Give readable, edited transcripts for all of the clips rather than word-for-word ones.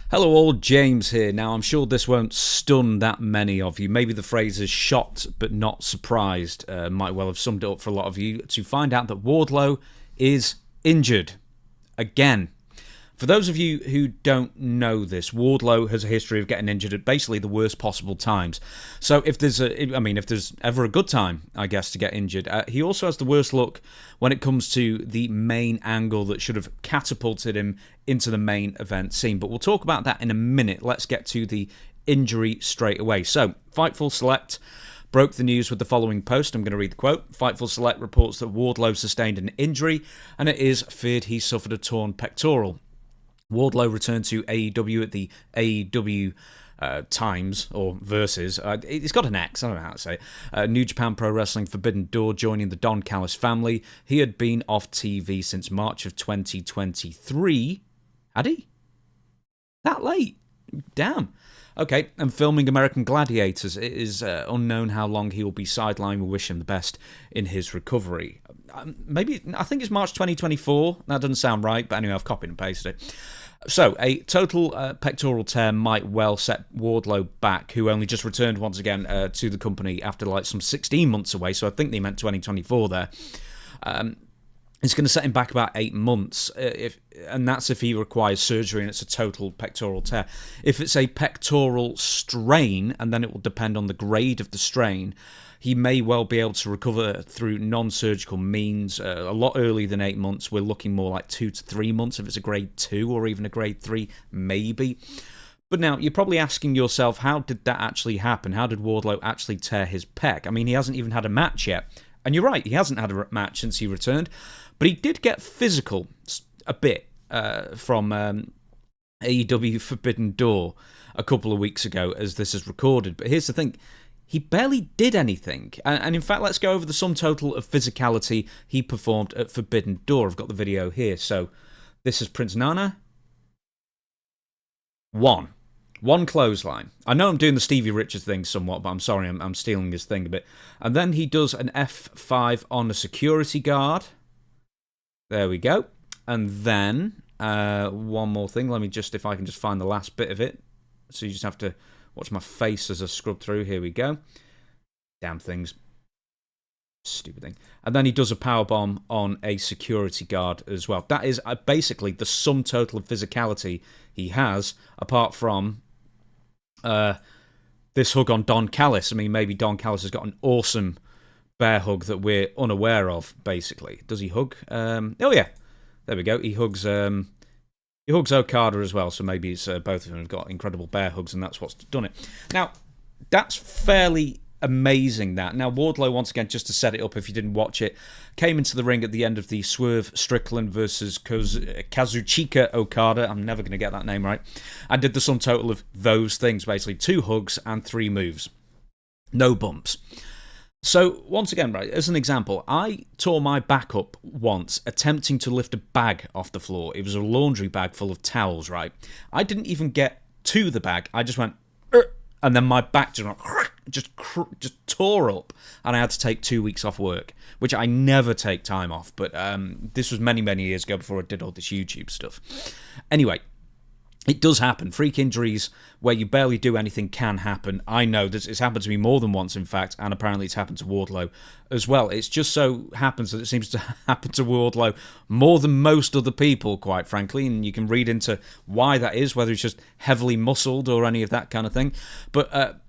Hello all, James here. Now, I'm sure this won't stun that many of you. Maybe the phrase is shocked but not surprised might well have summed it up for a lot of you to find out that Wardlow is injured. Again. For those of you who don't know this, Wardlow has a history of getting injured at basically the worst possible times. So if there's ever a good time, I guess, to get injured, he also has the worst luck when it comes to the main angle that should have catapulted him into the main event scene. But we'll talk about that in a minute. Let's get to the injury straight away. So, Fightful Select broke the news with the following post. I'm going to read the quote. Fightful Select reports that Wardlow sustained an injury, and it is feared he suffered a torn pectoral. Wardlow returned to AEW at the AEW Times, or Versus. It's got an X, I don't know how to say it. New Japan Pro Wrestling Forbidden Door, joining the Don Callis Family. He had been off TV since March of 2023. Had he? That late? Damn. Okay, and filming American Gladiators. It is unknown how long he will be sidelined. We wish him the best in his recovery. I think it's March 2024. That doesn't sound right, but anyway, I've copied and pasted it. So, a total pectoral tear might well set Wardlow back, who only just returned once again to the company after like some 16 months away, so I think they meant 2024 there. It's going to set him back about 8 months, and that's if he requires surgery and it's a total pectoral tear. If it's a pectoral strain, and then it will depend on the grade of the strain, he may well be able to recover through non-surgical means a lot earlier than 8 months. We're looking more like 2 to 3 months if it's a grade 2 or even a grade 3, maybe. But now, you're probably asking yourself, how did that actually happen? How did Wardlow actually tear his pec? I mean, he hasn't even had a match yet. And you're right, he hasn't had a match since he returned. But he did get physical a bit from AEW Forbidden Door a couple of weeks ago as this is recorded. But here's the thing. He barely did anything. And in fact, let's go over the sum total of physicality he performed at Forbidden Door. I've got the video here. So this is Prince Nana. One clothesline. I know I'm doing the Stevie Richards thing somewhat, but I'm sorry, I'm stealing his thing a bit. And then he does an F5 on a security guard. There we go. And then one more thing. Let me just, if I can just find the last bit of it. So you just have to watch my face as I scrub through. Here we go. Damn things. Stupid thing. And then he does a powerbomb on a security guard as well. That is basically the sum total of physicality he has, apart from this hug on Don Callis. I mean, maybe Don Callis has got an awesome bear hug that we're unaware of, basically. Does he hug? Oh, yeah. There we go. He hugs Okada as well, so maybe it's both of them have got incredible bear hugs, and that's what's done it. Now, that's fairly amazing, that. Now, Wardlow, once again, just to set it up if you didn't watch it, came into the ring at the end of the Swerve Strickland versus Kazuchika Okada, I'm never going to get that name right, and did the sum total of those things, basically 2 hugs and 3 moves. No bumps. So, once again, right, as an example, I tore my back up once attempting to lift a bag off the floor. It was a laundry bag full of towels, right? I didn't even get to the bag. I just went, and then my back just tore up, and I had to take 2 weeks off work, which I never take time off, but this was many, many years ago before I did all this YouTube stuff. Anyway, it does happen. Freak injuries where you barely do anything can happen. I know this. It's happened to me more than once, in fact, and apparently it's happened to Wardlow as well. It just so happens that it seems to happen to Wardlow more than most other people, quite frankly, and you can read into why that is, whether it's just heavily muscled or any of that kind of thing. But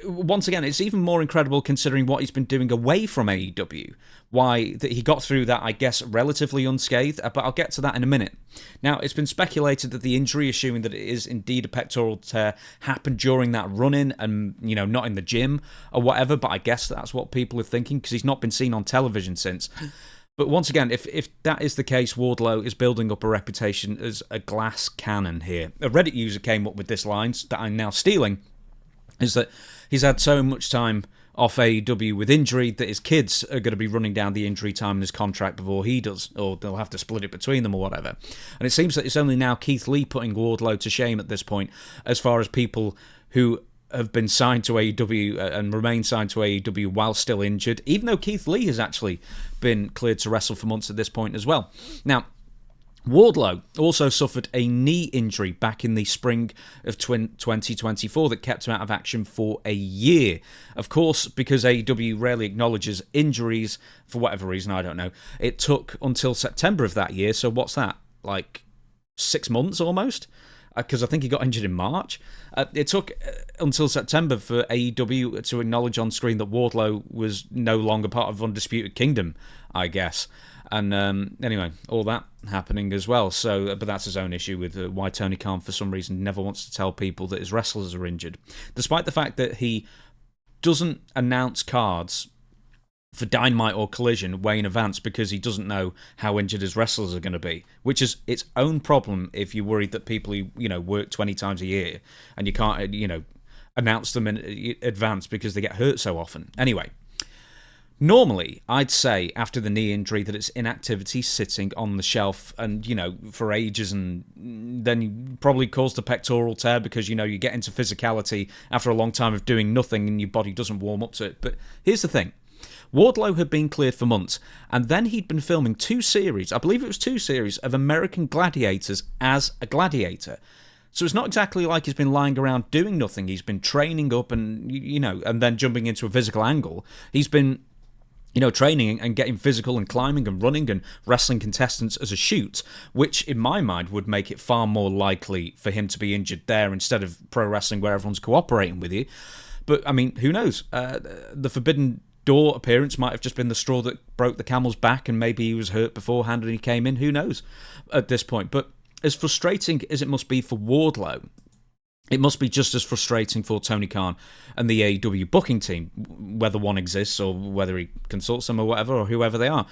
once again, it's even more incredible considering what he's been doing away from AEW. Why that he got through that, I guess, relatively unscathed, but I'll get to that in a minute. Now, it's been speculated that the injury, assuming that it is indeed a pectoral tear, happened during that run-in and, you know, not in the gym or whatever, but I guess that's what people are thinking because he's not been seen on television since. But once again, if that is the case, Wardlow is building up a reputation as a glass cannon here. A Reddit user came up with this line that I'm now stealing, is that he's had so much time off AEW with injury that his kids are going to be running down the injury time in his contract before he does, or they'll have to split it between them or whatever. And it seems that it's only now Keith Lee putting Wardlow to shame at this point, as far as people who have been signed to AEW and remain signed to AEW while still injured, even though Keith Lee has actually been cleared to wrestle for months at this point as well. Now, Wardlow also suffered a knee injury back in the spring of 2024 that kept him out of action for a year. Of course, because AEW rarely acknowledges injuries, for whatever reason, I don't know, it took until September of that year, so what's that, like 6 months almost? Because I think he got injured in March. It took until September for AEW to acknowledge on screen that Wardlow was no longer part of Undisputed Kingdom, I guess. And anyway, all that happening as well. So, but that's his own issue with why Tony Khan, for some reason, never wants to tell people that his wrestlers are injured. Despite the fact that he doesn't announce cards for Dynamite or Collision way in advance because he doesn't know how injured his wrestlers are going to be, which is its own problem if you're worried that people who, work 20 times a year and you can't, announce them in advance because they get hurt so often. Anyway, normally, I'd say after the knee injury that it's inactivity sitting on the shelf and, for ages, and then you probably caused a pectoral tear because, you get into physicality after a long time of doing nothing and your body doesn't warm up to it. But here's the thing. Wardlow had been cleared for months, and then he'd been filming 2 series, I believe it was 2 series, of American Gladiators as a gladiator. So it's not exactly like he's been lying around doing nothing. He's been training up and, and then jumping into a physical angle. He's been training and getting physical and climbing and running and wrestling contestants as a shoot, which in my mind would make it far more likely for him to be injured there instead of pro wrestling where everyone's cooperating with you. But, I mean, who knows? The Forbidden Door appearance might have just been the straw that broke the camel's back, and maybe he was hurt beforehand and he came in. Who knows at this point? But as frustrating as it must be for Wardlow, it must be just as frustrating for Tony Khan and the AEW booking team, whether one exists or whether he consults them or whatever, or whoever they are.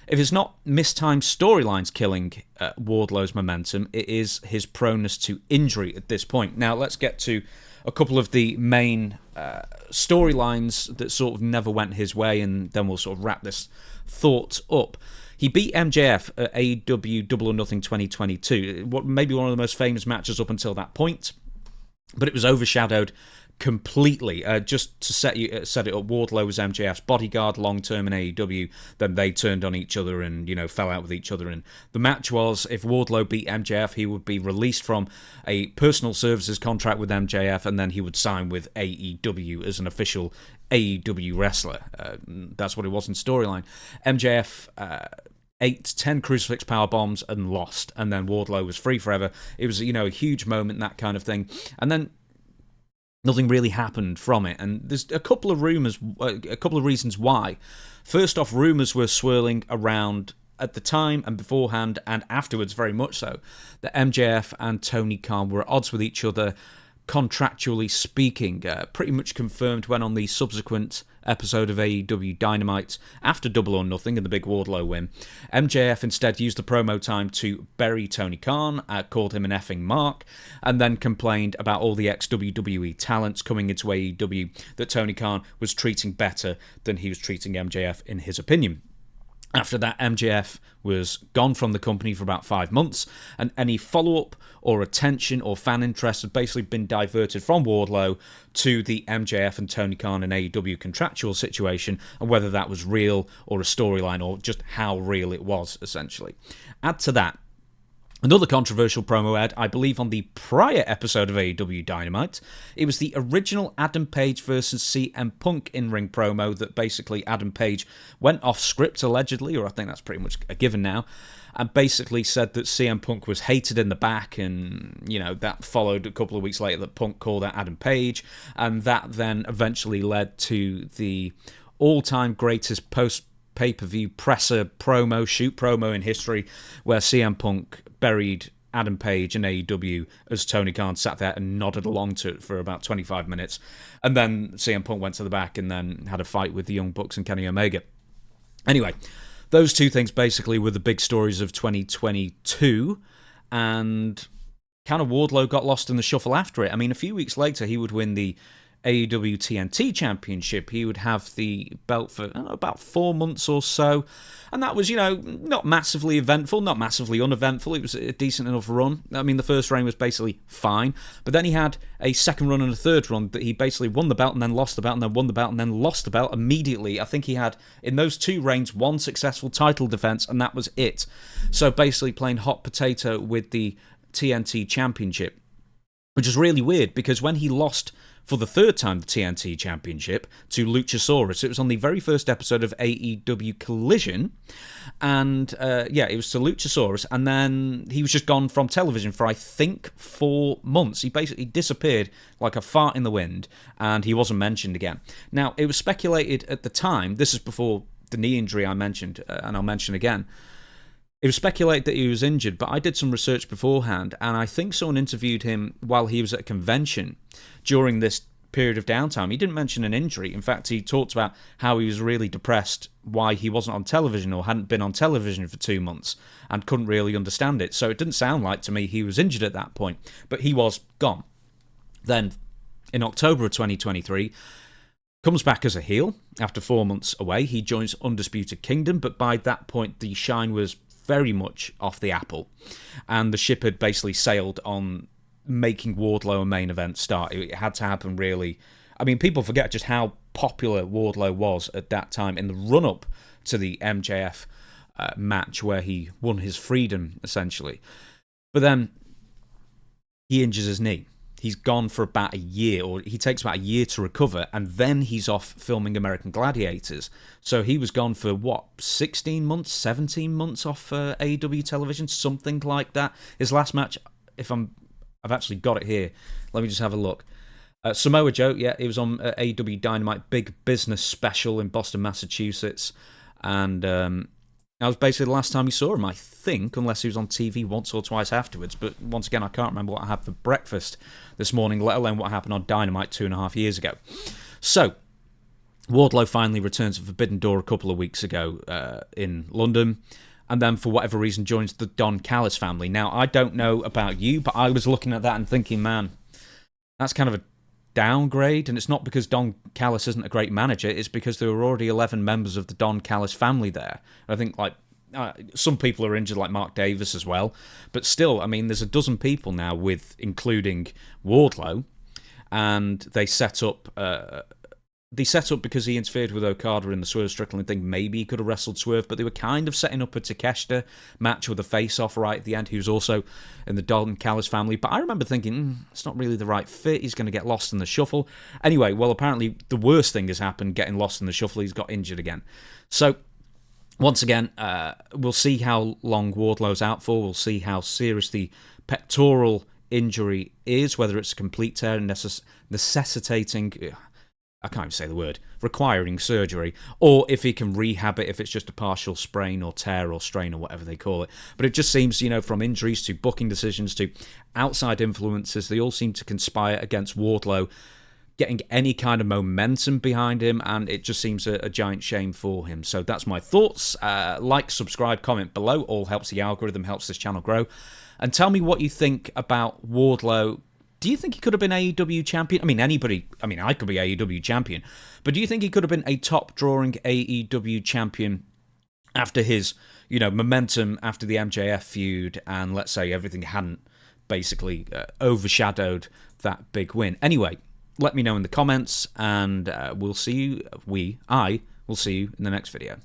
If it's not mistimed storylines killing Wardlow's momentum, it is his proneness to injury at this point. Now, let's get to a couple of the main storylines that sort of never went his way, and then we'll sort of wrap this thought up. He beat MJF at AEW Double or Nothing 2022, maybe one of the most famous matches up until that point. But it was overshadowed completely. Just to set it up, Wardlow was MJF's bodyguard long-term in AEW. Then they turned on each other and, fell out with each other. And the match was, if Wardlow beat MJF, he would be released from a personal services contract with MJF, and then he would sign with AEW as an official AEW wrestler. That's what it was in storyline. MJF 8-10 crucifix power bombs and lost, and then Wardlow was free forever. It was a huge moment, that kind of thing, and then nothing really happened from it. And there's a couple of reasons why. First off, rumors were swirling around at the time and beforehand and afterwards, very much so, that MJF and Tony Khan were at odds with each other, contractually speaking. Pretty much confirmed when on the subsequent episode of AEW Dynamite after Double or Nothing and the big Wardlow win, MJF instead used the promo time to bury Tony Khan, called him an effing mark, and then complained about all the ex-WWE talents coming into AEW that Tony Khan was treating better than he was treating MJF in his opinion. After that, MJF was gone from the company for about 5 months, and any follow-up or attention or fan interest had basically been diverted from Wardlow to the MJF and Tony Khan and AEW contractual situation, and whether that was real or a storyline or just how real it was, essentially. Add to that another controversial promo ad, I believe on the prior episode of AEW Dynamite. It was the original Adam Page versus CM Punk in-ring promo that basically Adam Page went off script, allegedly, or I think that's pretty much a given now, and basically said that CM Punk was hated in the back, and, that followed a couple of weeks later that Punk called out Adam Page, and that then eventually led to the all-time greatest post-pay-per-view presser promo, shoot promo in history, where CM Punk buried Adam Page and AEW as Tony Khan sat there and nodded along to it for about 25 minutes. And then CM Punk went to the back and then had a fight with the Young Bucks and Kenny Omega. Anyway, those two things basically were the big stories of 2022, and kind of Wardlow got lost in the shuffle after it. I mean, a few weeks later, he would win the AEW TNT Championship, he would have the belt for about 4 months or so. And that was, not massively eventful, not massively uneventful. It was a decent enough run. I mean, the first reign was basically fine. But then he had a second run and a third run that he basically won the belt and then lost the belt and then won the belt and then lost the belt immediately. I think he had, in those 2 reigns, 1 successful title defense, and that was it. So basically playing hot potato with the TNT Championship, which is really weird because when he lost for the 3rd time the TNT Championship to Luchasaurus, it was on the very first episode of AEW Collision, and it was to Luchasaurus, and then he was just gone from television for I think 4 months. He basically disappeared like a fart in the wind, and he wasn't mentioned again. Now, it was speculated at the time, this is before the knee injury I mentioned, and I'll mention again, it was speculated that he was injured, but I did some research beforehand, and I think someone interviewed him while he was at a convention during this period of downtime. He didn't mention an injury. In fact, he talked about how he was really depressed, why he wasn't on television or hadn't been on television for 2 months, and couldn't really understand it. So it didn't sound like to me he was injured at that point, but he was gone. Then, in October of 2023, comes back as a heel after 4 months away. He joins Undisputed Kingdom, but by that point, the shine was very much off the apple, and the ship had basically sailed on making Wardlow a main event start. It had to happen, really. I mean, people forget just how popular Wardlow was at that time in the run-up to the MJF match where he won his freedom, essentially. But then he injures his knee. He's gone for about a year, or he takes about a year to recover, and then he's off filming American Gladiators. So he was gone for, 16 months, 17 months off AEW television, something like that. His last match, I've actually got it here. Let me just have a look. Samoa Joe, it was on AEW Dynamite Big Business Special in Boston, Massachusetts, and that was basically the last time we saw him, I think, unless he was on TV once or twice afterwards. But once again, I can't remember what I had for breakfast this morning, let alone what happened on Dynamite 2.5 years ago. So, Wardlow finally returns to Forbidden Door a couple of weeks ago in London, and then for whatever reason joins the Don Callis family. Now, I don't know about you, but I was looking at that and thinking, man, that's kind of a downgrade, and it's not because Don Callis isn't a great manager, it's because there were already 11 members of the Don Callis family there. I think, some people are injured, like Mark Davis as well, but still, I mean, there's a dozen people now, including Wardlow, and they set up because he interfered with Okada in the Swerve Strickland thing. Maybe he could have wrestled Swerve, but they were kind of setting up a Takeshita match with a face-off right at the end, who's also in the Don Callis family. But I remember thinking, it's not really the right fit. He's going to get lost in the shuffle. Anyway, well, apparently the worst thing has happened, getting lost in the shuffle. He's got injured again. So, once again, we'll see how long Wardlow's out for. We'll see how serious the pectoral injury is, whether it's a complete tear necessitating... I can't even say the word, requiring surgery, or if he can rehab it if it's just a partial sprain or tear or strain or whatever they call it. But it just seems, from injuries to booking decisions to outside influences, they all seem to conspire against Wardlow getting any kind of momentum behind him, and it just seems a giant shame for him. So that's my thoughts. Like, subscribe, comment below. All helps the algorithm, helps this channel grow. And tell me what you think about Wardlow. Do you think he could have been AEW champion? I mean, I could be AEW champion, but do you think he could have been a top-drawing AEW champion after his, momentum after the MJF feud, and let's say everything hadn't basically overshadowed that big win? Anyway, let me know in the comments, and I will see you in the next video.